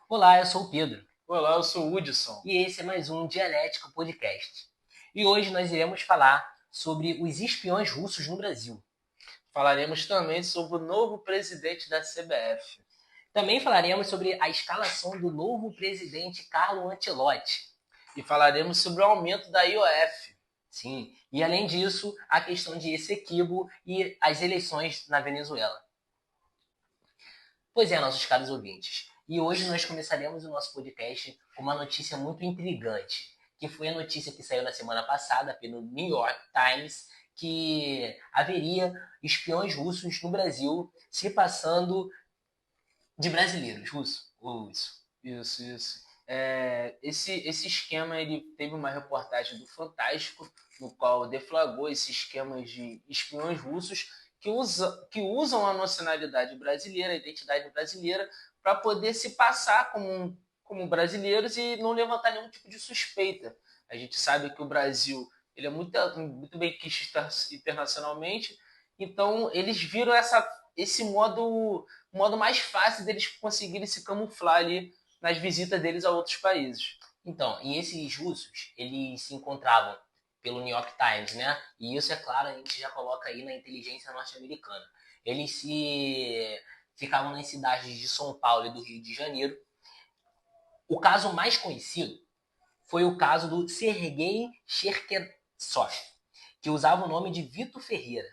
Olá, eu sou o Pedro Olá, eu sou o Hudson. e esse é mais um Dialético Podcast. E hoje nós iremos falar sobre os espiões russos no Brasil. Falaremos também sobre o novo presidente da CBF. Também falaremos sobre a escalação do novo presidente Carlo Ancelotti. E falaremos sobre o aumento da IOF. Sim, e além disso, a questão de Essequibo e as eleições na Venezuela. Pois é, nossos caros ouvintes. E hoje nós começaremos o nosso podcast com uma notícia muito intrigante, que foi a notícia que saiu na semana passada pelo New York Times, que haveria espiões russos no Brasil se passando de brasileiros russos. Isso. Esse esquema, ele teve uma reportagem do Fantástico, no qual deflagrou esses esquemas de espiões russos que usam a nacionalidade brasileira, a identidade brasileira, para poder se passar como brasileiros e não levantar nenhum tipo de suspeita. A gente sabe que o Brasil ele é muito bem quisto internacionalmente, então eles viram esse modo mais fácil deles conseguirem se camuflar ali nas visitas deles a outros países. Então, e esses russos, eles se encontravam pelo New York Times, né? E isso, é claro, a gente já coloca aí na inteligência norte-americana. Eles se ficavam nas cidades de São Paulo e do Rio de Janeiro. O caso mais conhecido foi o caso do Sergei Cherkessov, que usava o nome de Vitor Ferreira.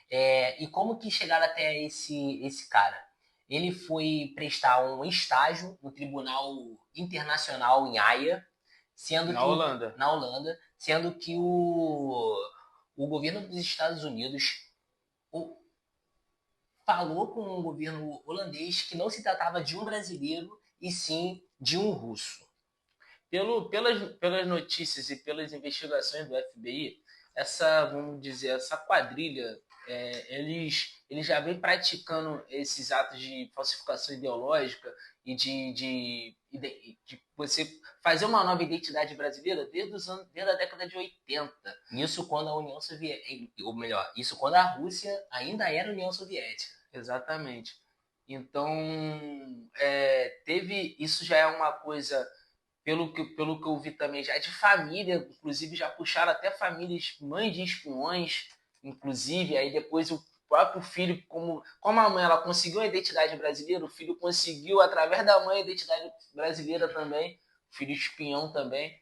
E como que chegaram até esse cara? Ele foi prestar um estágio no Tribunal Internacional em Haia, sendo Na que Holanda. na Holanda, sendo que o governo dos Estados Unidos falou com o governo holandês que não se tratava de um brasileiro e sim de um russo. Pelas notícias e pelas investigações do FBI, vamos dizer, essa quadrilha, eles já vem praticando esses atos de falsificação ideológica e de você fazer uma nova identidade brasileira desde a década de 80. Isso quando a União Soviética, ou melhor, isso quando a Rússia ainda era União Soviética. Exatamente. Então, isso já é uma coisa pelo que eu vi também, já é de família, inclusive já puxaram até famílias, mães de espiões, inclusive, aí depois o próprio filho, como a mãe ela conseguiu a identidade brasileira, o filho conseguiu, através da mãe, a identidade brasileira também, o filho espião também.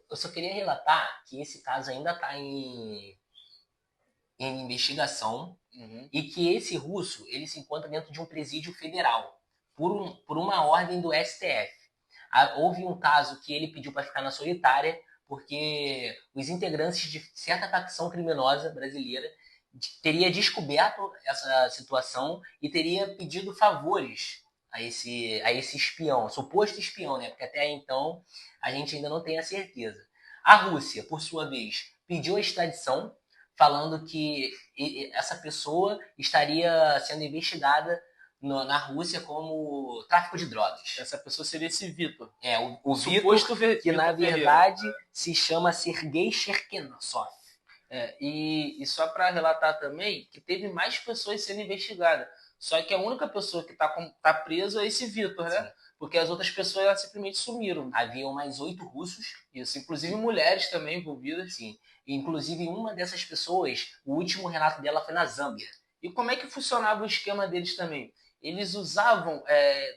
Eu só queria relatar que esse caso ainda está em investigação Uhum. e que esse russo ele se encontra dentro de um presídio federal por uma ordem do STF. Houve um caso que ele pediu para ficar na solitária porque os integrantes de certa facção criminosa brasileira teria descoberto essa situação e teria pedido favores a esse espião, suposto espião, né? Porque até então a gente ainda não tem a certeza. A Rússia, por sua vez, pediu a extradição, falando que essa pessoa estaria sendo investigada na Rússia como tráfico de drogas. Essa pessoa seria esse Vitor. O Vitor, Suposto que na Vitor Ferreira. verdade se chama Sergei Cherkensov. E só para relatar também que teve mais pessoas sendo investigadas. Só que a única pessoa que tá preso é esse Vitor, Sim. né? Porque as outras pessoas elas simplesmente sumiram. Haviam mais 8 russos. Isso, inclusive mulheres também envolvidas. Sim. Inclusive, uma dessas pessoas, o último relato dela foi na Zâmbia. E como é que funcionava o esquema deles também? Eles usavam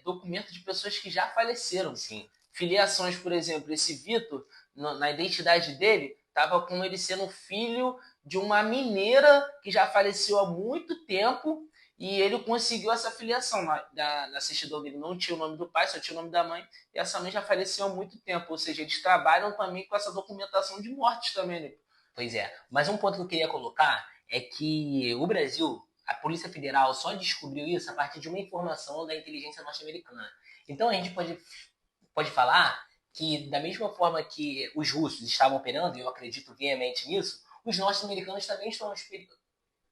documentos de pessoas que já faleceram. Sim. Filiações, por exemplo, esse Vitor, na identidade dele, estava com ele sendo filho de uma mineira que já faleceu há muito tempo e ele conseguiu essa filiação. Na certidão dele não tinha o nome do pai, só tinha o nome da mãe, e essa mãe já faleceu há muito tempo. Ou seja, eles trabalham também com essa documentação de mortes também, né? Pois é. Mas um ponto que eu queria colocar é que o Brasil, a Polícia Federal só descobriu isso a partir de uma informação da inteligência norte-americana. Então a gente pode falar que, da mesma forma que os russos estavam operando, e eu acredito veemente nisso, os norte-americanos também estão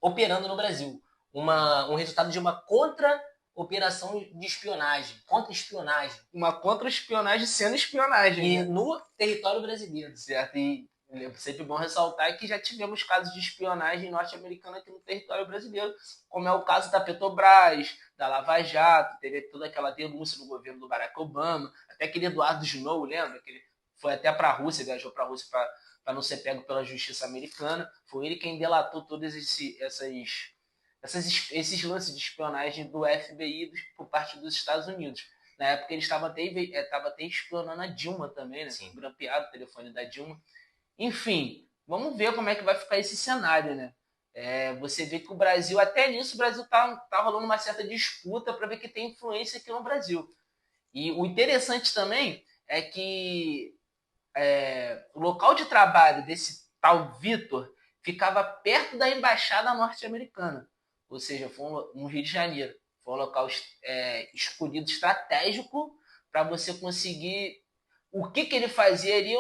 operando no Brasil. Um resultado de uma contra-operação de espionagem, contra-espionagem. Uma contra-espionagem sendo espionagem, E né? no território brasileiro. Certo? E é sempre bom ressaltar que já tivemos casos de espionagem norte-americana aqui no território brasileiro, como é o caso da Petrobras, da Lava Jato, teve toda aquela denúncia no governo do Barack Obama, até aquele Eduardo Snow, lembra? Que ele foi até para a Rússia, viajou para a Rússia para não ser pego pela justiça americana. Foi ele quem delatou todos esses lances de espionagem do FBI por parte dos Estados Unidos. Na época ele estava até espionando a Dilma também, né? Sim. Grampeado o telefone da Dilma. Enfim, vamos ver como é que vai ficar esse cenário, né? Você vê que o Brasil, até nisso, o Brasil tá rolando uma certa disputa para ver que tem influência aqui no Brasil. E o interessante também é que o local de trabalho desse tal Vitor ficava perto da embaixada norte-americana, ou seja, foi no Rio de Janeiro. Foi um local escolhido estratégico para você conseguir. O que ele fazia ali,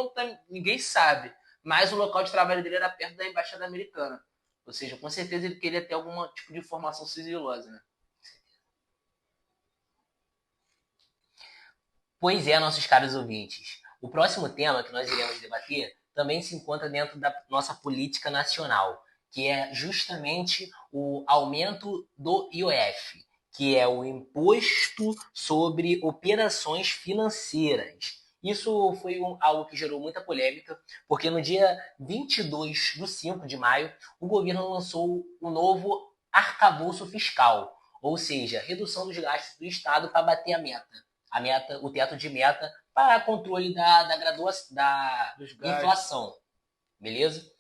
ninguém sabe, mas o local de trabalho dele era perto da embaixada americana. Ou seja, com certeza ele queria ter algum tipo de informação sigilosa, né? Pois é, nossos caros ouvintes. O próximo tema que nós iremos debater também se encontra dentro da nossa política nacional, que é justamente o aumento do IOF, que é o Imposto sobre Operações Financeiras. Isso foi algo que gerou muita polêmica, porque no dia 22 de 5 de maio, o governo lançou o novo arcabouço fiscal, ou seja, redução dos gastos do Estado para bater a meta, o teto de meta para controle da inflação, beleza?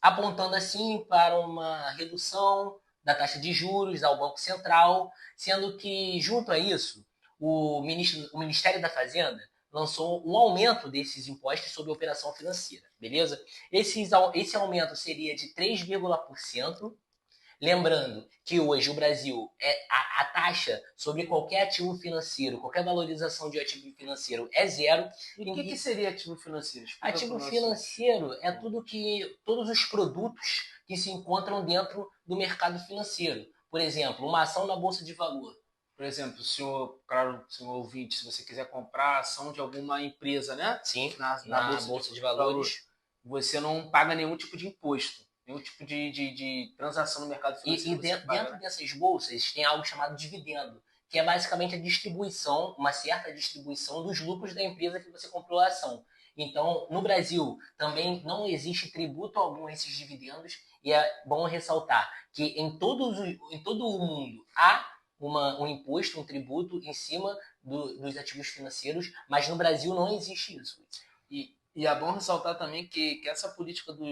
Apontando assim para uma redução da taxa de juros ao Banco Central, sendo que junto a isso o Ministério da Fazenda lançou um aumento desses impostos sobre a operação financeira, beleza? Esse aumento seria de 3,%. Lembrando que hoje o Brasil, a taxa sobre qualquer ativo financeiro, qualquer valorização de ativo financeiro é zero. E o que seria ativo financeiro? Explica ativo financeiro é todos os produtos que se encontram dentro do mercado financeiro. Por exemplo, uma ação na Bolsa de Valor. Por exemplo, senhor ouvinte, se você quiser comprar a ação de alguma empresa, né? Sim, na Bolsa de Valores, você não paga nenhum tipo de imposto. Nenhum tipo de transação no mercado financeiro. E dentro dessas bolsas tem algo chamado dividendo, que é basicamente a distribuição, uma certa distribuição dos lucros da empresa que você comprou a ação. Então, no Brasil, também não existe tributo algum a esses dividendos, e é bom ressaltar que em todo o mundo há um imposto, um tributo em cima dos ativos financeiros, mas no Brasil não existe isso. E é bom ressaltar também que essa política do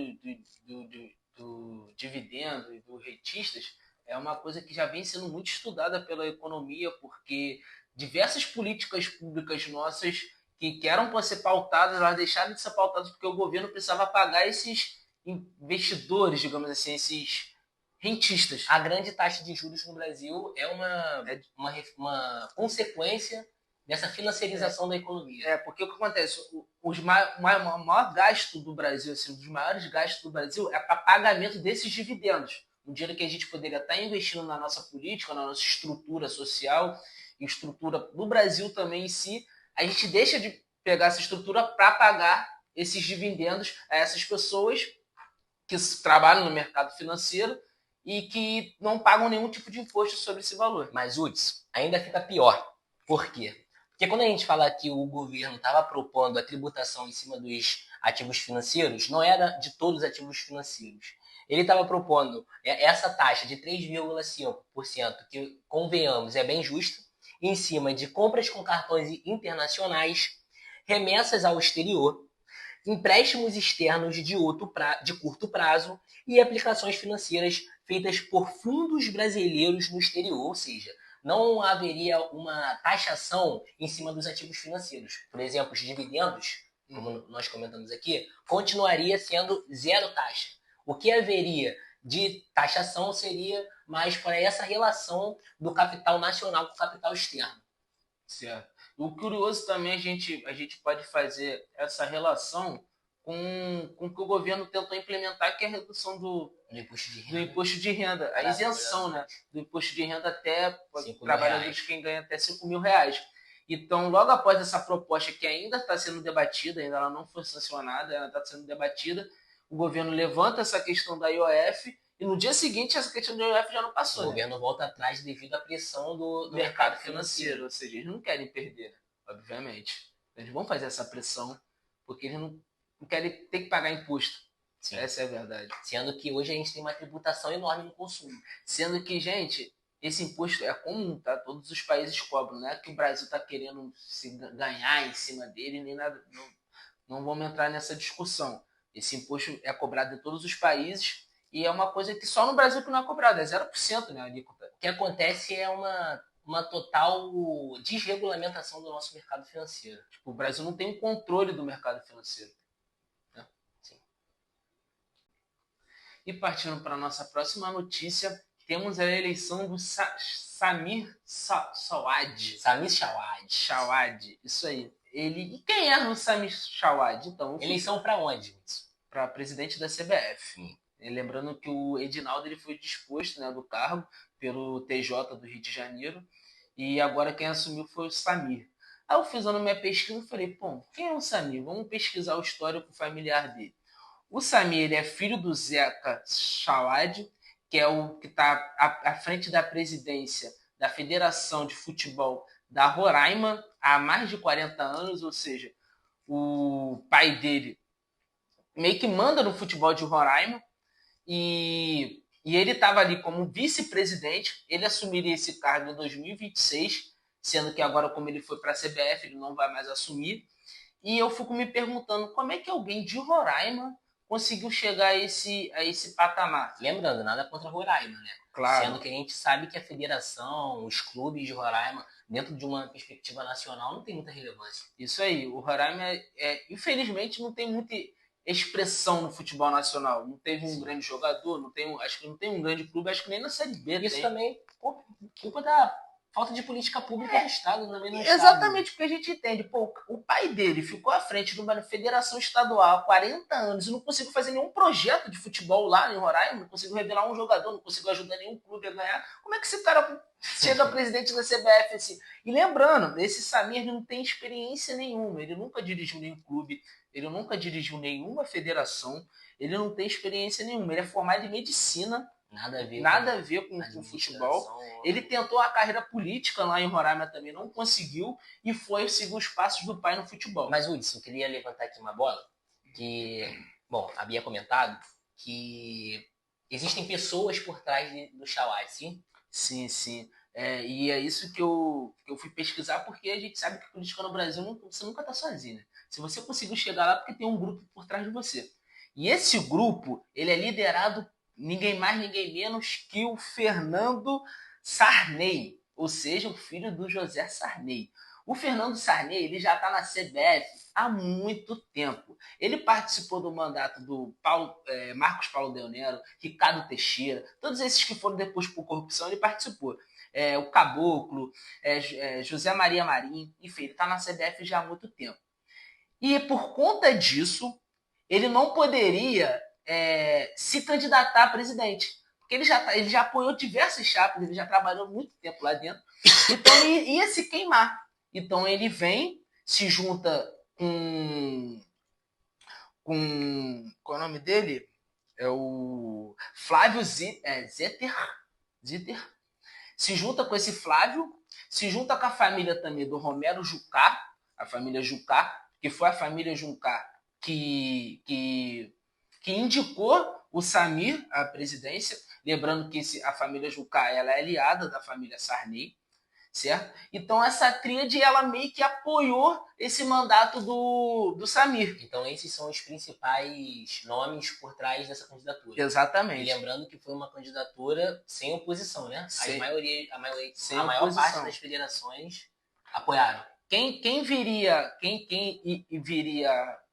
dividendo e dos rentistas é uma coisa que já vem sendo muito estudada pela economia, porque diversas políticas públicas nossas que eram para ser pautadas, elas deixaram de ser pautadas porque o governo precisava pagar esses investidores, digamos assim, esses rentistas. A grande taxa de juros no Brasil é uma consequência dessa financiarização da economia. Porque o que acontece? O maior gasto do Brasil, assim, um dos maiores gastos do Brasil é para pagamento desses dividendos. Um dinheiro que a gente poderia estar investindo na nossa política, na nossa estrutura social, estrutura do Brasil também em si, a gente deixa de pegar essa estrutura para pagar esses dividendos a essas pessoas que trabalham no mercado financeiro e que não pagam nenhum tipo de imposto sobre esse valor. Mas, Uds, ainda fica pior. Por quê? Porque quando a gente fala que o governo estava propondo a tributação em cima dos ativos financeiros, não era de todos os ativos financeiros. Ele estava propondo essa taxa de 3,5%, que, convenhamos, é bem justa, em cima de compras com cartões internacionais, remessas ao exterior, empréstimos externos de curto prazo e aplicações financeiras feitas por fundos brasileiros no exterior, ou seja, não haveria uma taxação em cima dos ativos financeiros. Por exemplo, os dividendos, como nós comentamos aqui, continuaria sendo zero taxa. O que haveria de taxação seria mais para essa relação do capital nacional com o capital externo. Certo. O curioso também, a gente pode fazer essa relação com o que o governo tentou implementar, que é a redução do imposto de renda, a isenção, né, do imposto de renda até trabalhadores que ganham até R$5.000. Então, logo após essa proposta que ainda está sendo debatida, ainda ela não foi sancionada, ela está sendo debatida, o governo levanta essa questão da IOF e no dia seguinte essa questão do IOF já não passou. O governo volta atrás devido à pressão do mercado financeiro. Ou seja, eles não querem perder, né? Obviamente. Eles vão fazer essa pressão porque eles não querem ter que pagar imposto. Sim. Essa é a verdade. Sendo que hoje a gente tem uma tributação enorme no consumo. Sendo que, gente, esse imposto é comum, tá? Todos os países cobram. Não é que o Brasil está querendo se ganhar em cima dele, nem nada. Não vamos entrar nessa discussão. Esse imposto é cobrado em todos os países e é uma coisa que só no Brasil que não é cobrado. É 0%, né, a alíquota. O que acontece é uma total desregulamentação do nosso mercado financeiro. Tipo, o Brasil não tem um controle do mercado financeiro. Né? Sim. E partindo para a nossa próxima notícia, temos a eleição do Samir Chawad. Samir Chawad. Chawad, isso aí. E quem era o Samir Chawad? Então, eleição para onde? Para presidente da CBF. Lembrando que o Edinaldo ele foi disposto, né, do cargo pelo TJ do Rio de Janeiro e agora quem assumiu foi o Samir. Aí eu fiz a minha pesquisa e falei, pô, quem é o Samir? Vamos pesquisar o histórico familiar dele. O Samir ele é filho do Zeca Chawad, que é o que está à frente da presidência da Federação de Futebol da Roraima há mais de 40 anos, ou seja, o pai dele meio que manda no futebol de Roraima e ele estava ali como vice-presidente, ele assumiria esse cargo em 2026, sendo que agora como ele foi para a CBF, ele não vai mais assumir. E eu fico me perguntando como é que alguém de Roraima conseguiu chegar a esse patamar. Lembrando, nada contra Roraima, né? Claro. Sendo que a gente sabe que a federação, os clubes de Roraima, dentro de uma perspectiva nacional, não tem muita relevância. Isso aí, o Roraima, infelizmente, não tem muita expressão no futebol nacional. Não teve um grande jogador, acho que não tem um grande clube, acho que nem na Série B. Isso tem. Também, culpa da falta de política pública do Estado também no Exatamente, porque a gente entende. Pô, o pai dele ficou à frente de uma federação estadual há 40 anos e não conseguiu fazer nenhum projeto de futebol lá em Roraima, não conseguiu revelar um jogador, não conseguiu ajudar nenhum clube a ganhar. Como é que esse cara chega presidente da CBF assim? E lembrando, esse Samir não tem experiência nenhuma, ele nunca dirigiu nenhum clube, ele nunca dirigiu nenhuma federação, ele não tem experiência nenhuma, ele é formado em medicina, nada a ver com futebol. Ele tentou a carreira política lá em Roraima também, não conseguiu e foi seguir os passos do pai no futebol. Mas, Hudson, eu queria levantar aqui uma bola que, bom, havia comentado que existem pessoas por trás do Chawad, sim? Sim. E é isso que eu fui pesquisar, porque a gente sabe que política no Brasil você nunca está sozinho. Né? Se você conseguiu chegar lá, porque tem um grupo por trás de você. E esse grupo, ele é liderado ninguém mais, ninguém menos que o Fernando Sarney, ou seja, o filho do José Sarney. O Fernando Sarney ele já está na CBF há muito tempo. Ele participou do mandato do Marcos Paulo Del Nero, Ricardo Teixeira, todos esses que foram depois por corrupção, ele participou. O Caboclo, José Maria Marinho, enfim, ele está na CBF já há muito tempo. E por conta disso, ele não poderia se candidatar a presidente. Porque ele já apoiou diversas chapas, ele já trabalhou muito tempo lá dentro. Então ele ia se queimar. Então ele vem, se junta com qual é o nome dele? É o Flávio Zetter. Se junta com esse Flávio, se junta com a família também do Romero Jucá, a família Jucá, que foi a família Jucá que indicou o Samir à presidência, lembrando que a família Jucá ela é aliada da família Sarney, certo? Então essa tríade ela meio que apoiou esse mandato do Samir. Então esses são os principais nomes por trás dessa candidatura. Exatamente. E lembrando que foi uma candidatura sem oposição, né? A maior oposição. Parte das federações apoiaram. Quem viria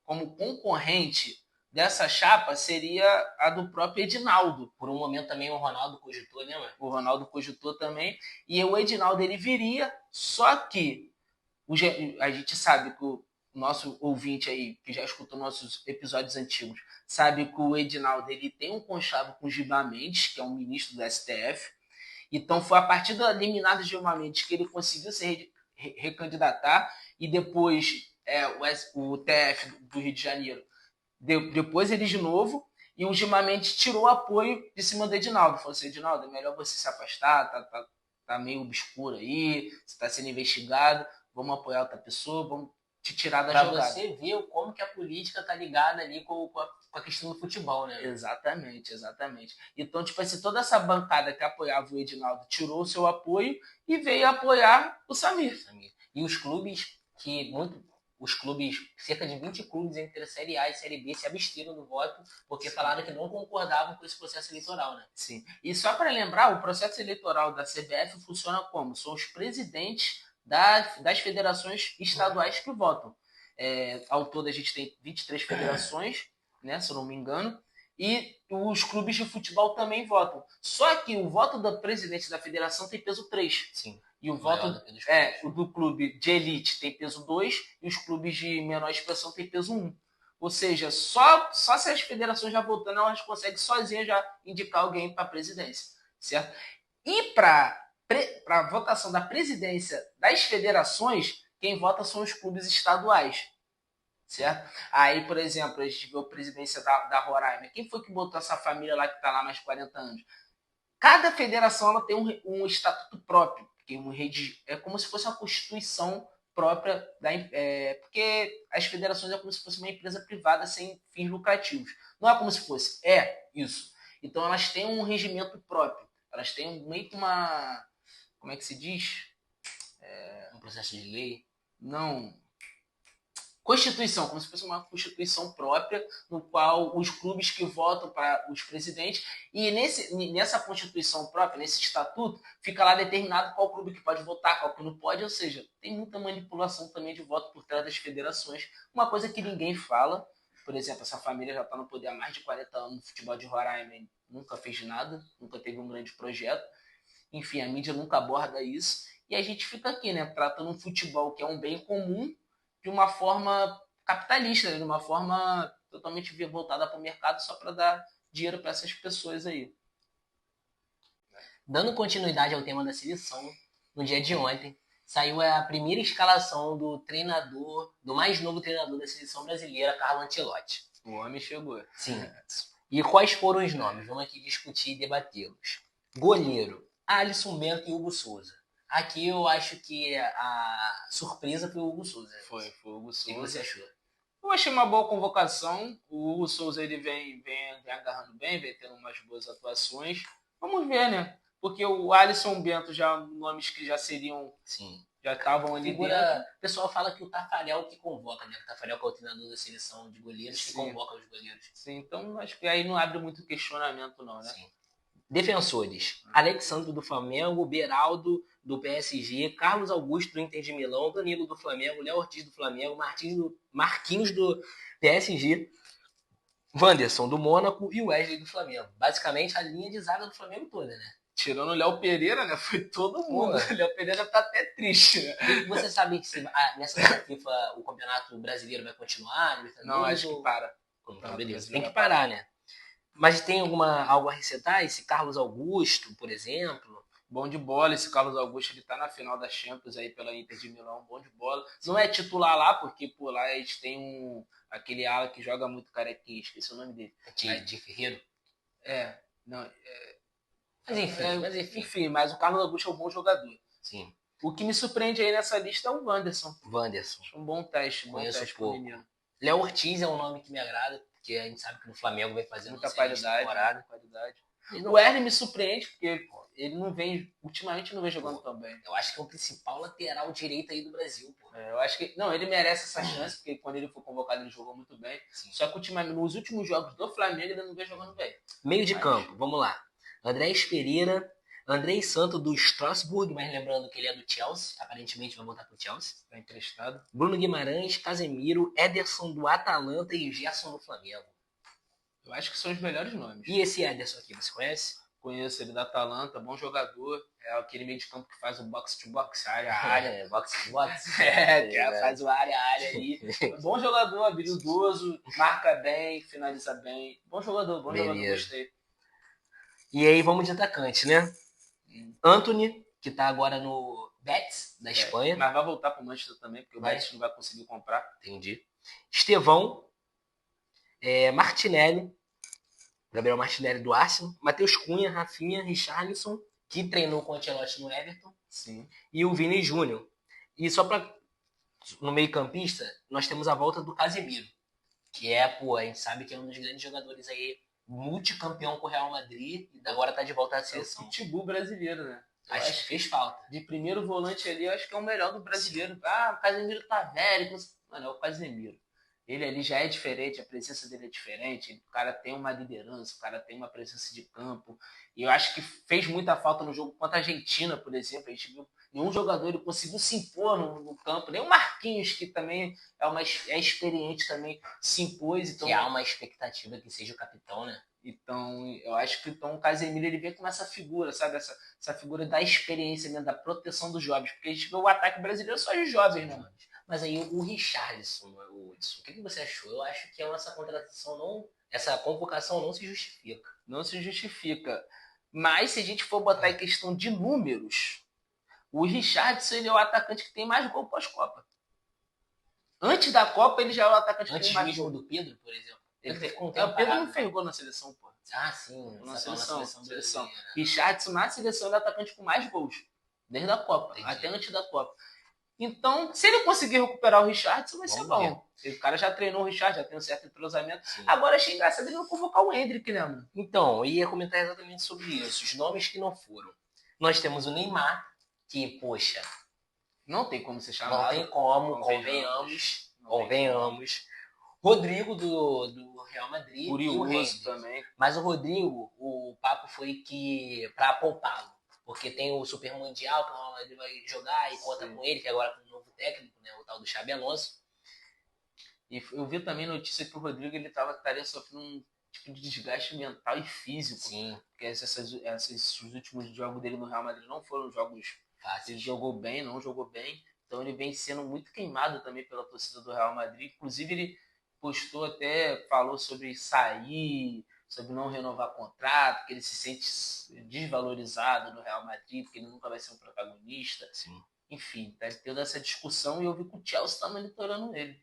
como concorrente dessa chapa seria a do próprio Edinaldo. Por um momento também o Ronaldo cogitou, né, mano? O Ronaldo cogitou também. E o Edinaldo ele viria, só que a gente sabe que o nosso ouvinte aí, que já escutou nossos episódios antigos, sabe que o Edinaldo ele tem um conchavo com o Gilmar Mendes, que é um ministro do STF. Então foi a partir da eliminada de Gilmar Mendes que ele conseguiu se recandidatar e depois o TF do Rio de Janeiro depois ele de novo E o Gilmamente tirou o apoio de cima do Edinaldo. Falou assim, Edinaldo, é melhor você se afastar, tá meio obscuro aí, você está sendo investigado, vamos apoiar outra pessoa, vamos te tirar da jogada. Pra você ver como que a política tá ligada ali com a questão do futebol, né? Exatamente. Então, tipo assim, toda essa bancada que apoiava o Edinaldo tirou o seu apoio e veio apoiar o Samir. E os clubes cerca de 20 clubes entre a Série A e a Série B se abstiram do voto porque falaram que não concordavam com esse processo eleitoral, né? Sim. E só para lembrar, o processo eleitoral da CBF funciona como? São os presidentes das federações estaduais que votam. Ao todo a gente tem 23 federações, né, se eu não me engano, e os clubes de futebol também votam. Só que o voto do presidente da federação tem peso 3. Sim. E o voto o do clube de elite tem peso 2 e os clubes de menor expressão tem peso 1. Ou seja, só se as federações já votando, elas conseguem sozinhas já indicar alguém para a presidência, certo? E para a votação da presidência das federações, quem vota são os clubes estaduais, certo? Aí, por exemplo, a gente vê a presidência da Roraima. Quem foi que botou essa família lá que está lá mais de 40 anos? Cada federação ela tem um estatuto próprio, que é como se fosse uma constituição própria, porque as federações é como se fosse uma empresa privada sem fins lucrativos. Não é como se fosse, é isso. Então elas têm um regimento próprio, elas têm meio que uma, como é que se diz? Um processo de lei? Não. Constituição, como se fosse uma constituição própria, no qual os clubes que votam para os presidentes, e nessa constituição própria, nesse estatuto, fica lá determinado qual clube que pode votar, qual que não pode, ou seja, tem muita manipulação também de voto por trás das federações, uma coisa que ninguém fala. Por exemplo, essa família já está no poder há mais de 40 anos no futebol de Roraima, nunca fez nada, nunca teve um grande projeto, enfim, a mídia nunca aborda isso, e a gente fica aqui, né, tratando um futebol que é um bem comum, de uma forma capitalista, né? De uma forma totalmente voltada para o mercado só para dar dinheiro para essas pessoas aí. Dando continuidade ao tema da seleção, no dia de ontem, saiu a primeira escalação do mais novo treinador da seleção brasileira, Carlo Ancelotti. O homem chegou. Sim. E quais foram os nomes? Vamos aqui discutir e debatê-los. Goleiro, Alisson Bento e Hugo Souza. Aqui eu acho que a surpresa foi o Hugo Souza. Foi o Hugo Souza. O que você achou? Eu achei uma boa convocação. O Hugo Souza ele vem agarrando bem, vem tendo umas boas atuações. Vamos ver, né? Porque o Alisson Bento já nomes que já seriam. Sim. Já estavam ali dentro. O pessoal fala que o Tafarel que convoca, né? O Tafarel que é o treinador da seleção de goleiros, que convoca os goleiros. Sim, então acho que aí não abre muito questionamento, não, né? Sim. Defensores: Alexandre do Flamengo, Beraldo do PSG, Carlos Augusto do Inter de Milão, Danilo do Flamengo, Léo Ortiz do Flamengo, Marquinhos do PSG, Wanderson do Mônaco e Wesley do Flamengo. Basicamente a linha de zaga do Flamengo toda, né? Tirando o Léo Pereira, né? Foi todo mundo. O Léo Pereira tá até triste, né? E você sabe que nessa data FIFA o Campeonato Brasileiro vai continuar? Não, acho que para. Então, beleza. Tem que parar, né? Mas tem algo a recetar? Esse Carlos Augusto, por exemplo? Bom de bola, esse Carlos Augusto, ele tá na final da Champions aí pela Inter de Milão, bom de bola. Sim. Não é titular lá, porque por lá a gente tem aquele ala que joga muito carequinha, esqueci o nome dele. De Ferreiro? Mas enfim, mas o Carlos Augusto é um bom jogador. Sim. O que me surpreende aí nessa lista é o Wanderson. Acho um bom teste, pro menino. Léo Ortiz é um nome que me agrada, porque a gente sabe que no Flamengo vai fazer muita qualidade. O Erle me surpreende, porque ele não vem, ultimamente não vem jogando tão bem. Eu acho que é o principal lateral direito aí do Brasil, pô. Eu acho que, não, ele merece essa chance, porque quando ele foi convocado ele jogou muito bem. Sim. Só que nos últimos jogos do Flamengo ele não vem jogando bem. Meio de campo, vamos lá. Andrés Pereira, Andrei Santos do Strasbourg, mas lembrando que ele é do Chelsea, aparentemente vai voltar pro Chelsea. Tá emprestado. Bruno Guimarães, Casemiro, Ederson do Atalanta e Gerson do Flamengo. Eu acho que são os melhores nomes. E esse Ederson aqui, você conhece? Conheço ele da Atalanta, bom jogador. É aquele meio de campo que faz o box-to-box, área a área. Box-to-box. Faz o área a área aí. Bom jogador, habilidoso, marca bem, finaliza bem. Bom jogador, gostei. E aí vamos de atacante, né? Anthony, que tá agora no Betis, da Espanha. Mas vai voltar pro Manchester também, porque o Betis não vai conseguir comprar. Entendi. Estevão, Martinelli, Gabriel Martinelli do Arsenal, Matheus Cunha, Rafinha, Richarlison, que treinou com o Ancelotti no Everton, Sim. e o Vini Júnior. E só para no meio-campista, nós temos a volta do Casemiro, que a gente sabe que é um dos grandes jogadores aí, multicampeão com o Real Madrid, e agora tá de volta à seleção. É o pitbull brasileiro, né? Acho que fez falta. De primeiro volante ali, eu acho que é o melhor do brasileiro. Ah, o Casemiro tá velho. Mano, é o Casemiro. Ele ali já é diferente, a presença dele é diferente, o cara tem uma liderança, o cara tem uma presença de campo. E eu acho que fez muita falta no jogo contra a Argentina, por exemplo. A gente viu nenhum jogador ele conseguiu se impor no campo, nem o Marquinhos, que também é experiente, também se impôs. Então, que há uma expectativa que seja o capitão, né? Então, eu acho que o Casemiro ele vem com essa figura, sabe? Essa figura da experiência, né? Da proteção dos jovens. Porque a gente vê o ataque brasileiro só de jovens, né? Mas aí o Richarlison, o que você achou? Eu acho que essa contratação não. Essa convocação não se justifica. Não se justifica. Mas se a gente for botar em questão de números, o Richarlison ele é o atacante que tem mais gol pós-Copa. Antes da Copa, ele já é o atacante que tem mais gol. Antes do Pedro, por exemplo. O Pedro não fez gol na seleção, pô. Ah, sim. Na seleção. Richarlison na seleção ele é o atacante com mais gols. Desde a Copa, até antes da Copa. Então, se ele conseguir recuperar o Richarlison, vai ser bom. O cara já treinou o Richarlison, já tem um certo entrosamento. Sim. Agora achei engraçado ele não convocar o Endrick, né, mano? Então, eu ia comentar exatamente sobre isso. Os nomes que não foram. Nós temos o Neymar, que, poxa... Não tem como ser chamado. Não tem como, convenhamos. Rodrigo, do Real Madrid. Curioso também. Mas o Rodrigo, o papo foi que para poupá-lo. Porque tem o Super Mundial, que o Real Madrid vai jogar e conta com ele, que agora com um novo técnico, né, o tal do Xabi Alonso. E eu vi também notícia que o Rodrigo estaria sofrendo um tipo de desgaste mental e físico. Sim. Porque esses últimos jogos dele no Real Madrid não foram jogos fáceis. Ele não jogou bem. Então ele vem sendo muito queimado também pela torcida do Real Madrid. Inclusive ele falou sobre sair, sobre não renovar contrato, que ele se sente desvalorizado no Real Madrid, porque ele nunca vai ser um protagonista. Sim. Enfim, tá tendo essa discussão e eu vi que o Chelsea tá monitorando ele.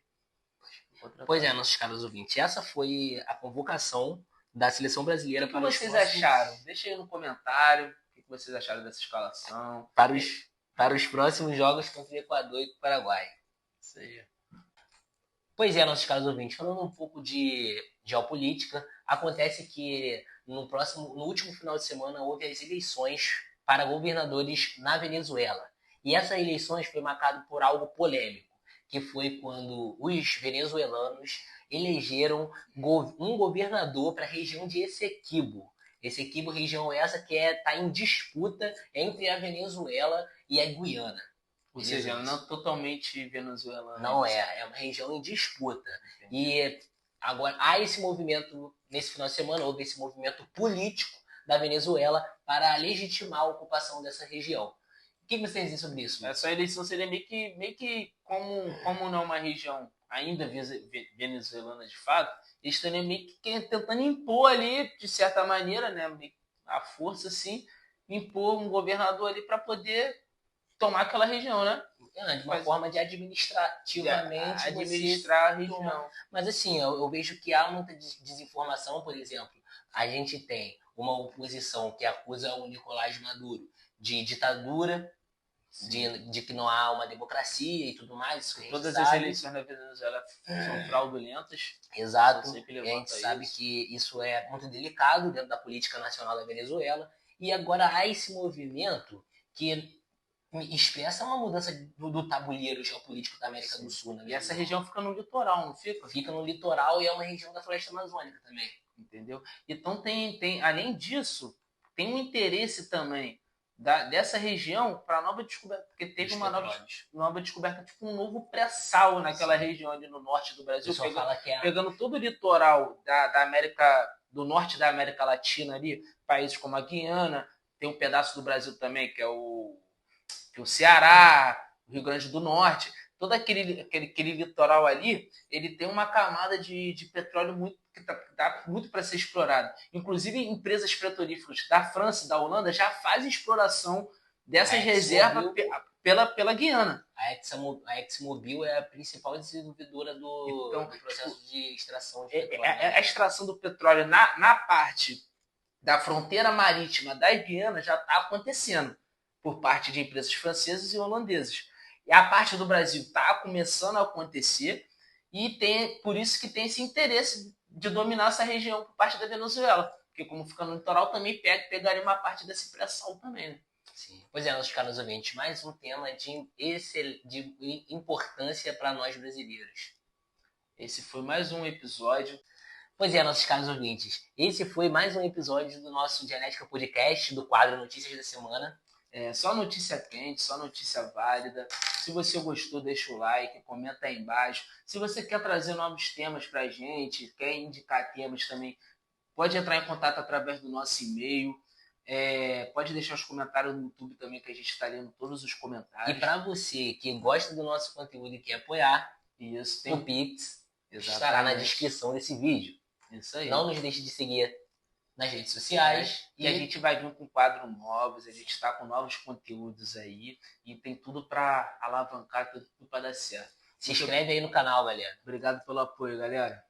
Pois é, nossos caros ouvintes, essa foi a convocação da seleção brasileira para os próximos... acharam? Deixa aí no comentário o que vocês acharam dessa escalação. Para os próximos jogos contra o Equador e o Paraguai. Isso aí. Pois é, nossos caros ouvintes, falando um pouco de geopolítica, acontece que no último final de semana houve as eleições para governadores na Venezuela. E essas eleições foi marcado por algo polêmico, que foi quando os venezuelanos elegeram um governador para a região de Essequibo. Essequibo, região essa que está em disputa entre a Venezuela e a Guiana. Ou seja, não totalmente venezuelana. Não é uma região em disputa. Entendi. E agora há esse movimento, nesse final de semana, houve esse movimento político da Venezuela para legitimar a ocupação dessa região. O que vocês dizem sobre isso? Essa eleição seria meio que como não é uma região ainda venezuelana de fato, eles estariam meio que tentando impor ali, de certa maneira, né, a força, assim, impor um governador ali para poder tomar aquela região, né? De uma forma de administrativamente administrar a região. Mas assim, eu vejo que há muita desinformação, por exemplo. A gente tem uma oposição que acusa o Nicolás Maduro de ditadura, de que não há uma democracia e tudo mais. Todas as eleições da Venezuela são fraudulentas. Exato. A gente sabe que isso é muito delicado dentro da política nacional da Venezuela. E agora há esse movimento que expressa uma mudança do tabuleiro geopolítico da América do Sul. Né? E essa região fica no litoral, não fica? Fica no litoral e é uma região da floresta amazônica também. Entendeu? Então, além disso, tem um interesse também dessa região para nova descoberta, porque teve uma nova descoberta, tipo um novo pré-sal naquela região ali no norte do Brasil, pegando todo o litoral da América, do norte da América Latina ali, países como a Guiana, tem um pedaço do Brasil também, que é o Ceará, o Rio Grande do Norte, todo aquele litoral ali, ele tem uma camada de petróleo que dá muito para ser explorado. Inclusive, empresas petrolíferas da França e da Holanda já fazem exploração dessas reservas pela Guiana. A ExxonMobil é a principal desenvolvedora do processo de extração de petróleo. A extração do petróleo na parte da fronteira marítima da Guiana já está acontecendo por parte de empresas francesas e holandesas. E a parte do Brasil está começando a acontecer e por isso que tem esse interesse de dominar essa região por parte da Venezuela. Porque como fica no litoral, também pegaria uma parte desse pré-sal também, né? Sim. Pois é, meus caros ouvintes, mais um tema de importância para nós brasileiros. Esse foi mais um episódio. Pois é, nossos caros ouvintes, esse foi mais um episódio do nosso Dialética Podcast, do quadro Notícias da Semana. Só notícia quente, só notícia válida. Se você gostou, deixa o like, comenta aí embaixo. Se você quer trazer novos temas pra gente, quer indicar temas também, pode entrar em contato através do nosso e-mail. Pode deixar os comentários no YouTube também, que a gente está lendo todos os comentários. E para você que gosta do nosso conteúdo e quer apoiar, isso, tem o Pix, exatamente, estará na descrição desse vídeo. Isso aí. Não nos deixe de seguir nas redes sociais. E a gente vai vir com quadros novos, a gente está com novos conteúdos aí e tem tudo para alavancar, tudo para dar certo. Se inscreve aí no canal, galera. Obrigado pelo apoio, galera.